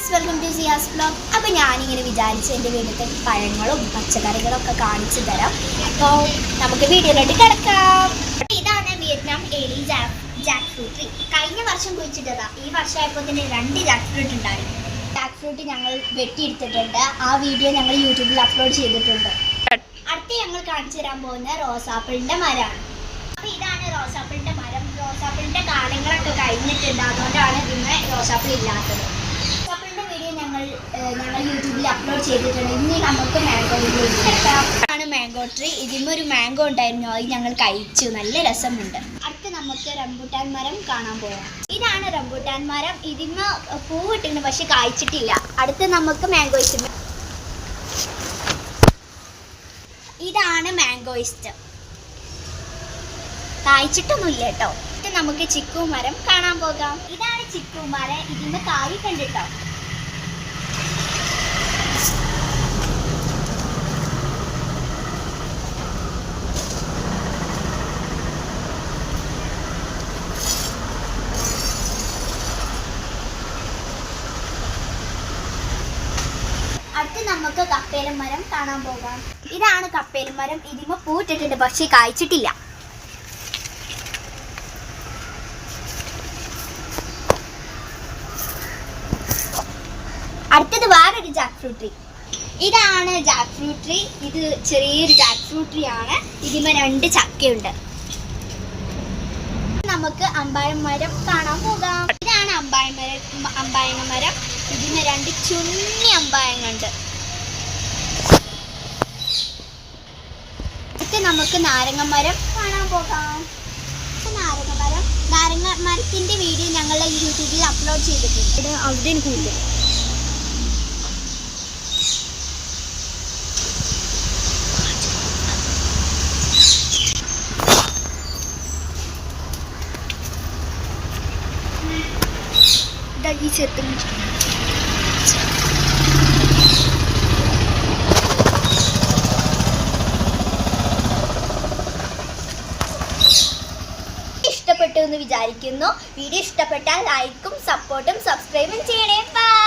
Friends, welcome to Siya's vlog. അപ്പോൾ ഞാനിങ്ങനെ വിചാരിച്ച് എൻ്റെ വീട്ടിലത്തെ പഴങ്ങളും പച്ചക്കറികളും ഒക്കെ കാണിച്ചു തരാം. അപ്പോൾ നമുക്ക് വീഡിയോയിലോട്ട് കിടക്കാം. ഇതാണ് വിയറ്റ്നാം ഏലി ജാക്ക് ഫ്രൂട്ട്. കഴിഞ്ഞ വർഷം കുഴിച്ചിട്ടതാ. ഈ വർഷമായപ്പോൾ തന്നെ 2 ജാക്ക് ഫ്രൂട്ട് ഉണ്ടായിരുന്നു. ജാക്ക് ഫ്രൂട്ട് ഞങ്ങൾ വെട്ടിയെടുത്തിട്ടുണ്ട്. ആ വീഡിയോ ഞങ്ങൾ യൂട്യൂബിൽ അപ്ലോഡ് ചെയ്തിട്ടുണ്ട്. അടുത്ത് ഞങ്ങൾ കാണിച്ചു തരാൻ പോകുന്ന റോസാപ്പിളിൻ്റെ മരമാണ്. അപ്പോൾ ഇതാണ് റോസാപ്പിളിൻ്റെ മരം. റോസാപ്പിളിൻ്റെ കാലങ്ങളൊക്കെ കഴിഞ്ഞിട്ടുണ്ട്, അതുകൊണ്ടാണ് പിന്നെ റോസാപ്പിൾ ഇല്ലാത്തത്. റോസാപ്പിളിൻ്റെ വീഡിയോ ഞങ്ങൾ യൂട്യൂബിൽ അപ്ലോഡ് ചെയ്തിട്ടുണ്ട്. ഇനി നമുക്ക് മാംഗോ ആണ് മാംഗോ ട്രീ. ഇതിന് ഒരു മാംഗോ ഉണ്ടായിരുന്നു, അത് ഞങ്ങൾ കഴിച്ചു, നല്ല രസമുണ്ട്. അടുത്ത് നമുക്ക് റംബൂട്ടാൻ മരം കാണാൻ പോകാം. ഇതാണ് റംബൂട്ടാൻ മരം. ഇതിന് പൂവിട്ടിരുന്നു, പക്ഷെ കായ്ച്ചിട്ടില്ല. അടുത്ത് നമുക്ക് മാംഗോയിസ്റ്റ്. ഇതാണ് മാംഗോയിസ്റ്റ്, കായ്ച്ചിട്ടൊന്നുമില്ല കേട്ടോ. ഇത് നമുക്ക് ചിക്കു മരം കാണാൻ പോകാം. ഇതാണ് ചിക്കു മരം. ഇതിന് കായ് കണ്ടിട്ടോ. അടുത്ത് നമുക്ക് കപ്പേലും മരം കാണാൻ പോകാം. ഇതാണ് കപ്പേലും മരം. ഇതിന് പൂട്ടിട്ടുണ്ട്, പക്ഷേ കായ്ച്ചിട്ടില്ല. അടുത്തത് വേറൊരു ജാക്ക് ഫ്രൂട്ട് ട്രീ. ഇതാണ് ജാക്ക് ഫ്രൂട്ട് ട്രീ. ഇത് ചെറിയൊരു ജാക്ക് ഫ്രൂട്ട് ട്രീ ആണ്. ഇതിന് 2 ചക്കയുണ്ട്. നമുക്ക് അമ്പായം മരം കാണാൻ പോകാം. ഇതാണ് അമ്പായന മരം. ഇതിന് 2 ചുണ്ണി അമ്പായങ്ങളുണ്ട്. അടുത്ത് നമുക്ക് നാരങ്ങ മരം കാണാൻ പോകാം. നാരങ്ങ മരത്തിന്റെ വീഡിയോ ഞങ്ങൾ യൂട്യൂബിൽ അപ്ലോഡ് ചെയ്തിട്ടുണ്ട്. അവിടെ കൂടുതൽ ഈ ചെത്തും. ഇഷ്ടപ്പെട്ടു എന്ന് വിചാരിക്കുന്നു. വീഡിയോ ഇഷ്ടപ്പെട്ടാൽ ലൈക്കും സപ്പോർട്ടും സബ്സ്ക്രൈബും ചെയ്യണേ. ബൈ.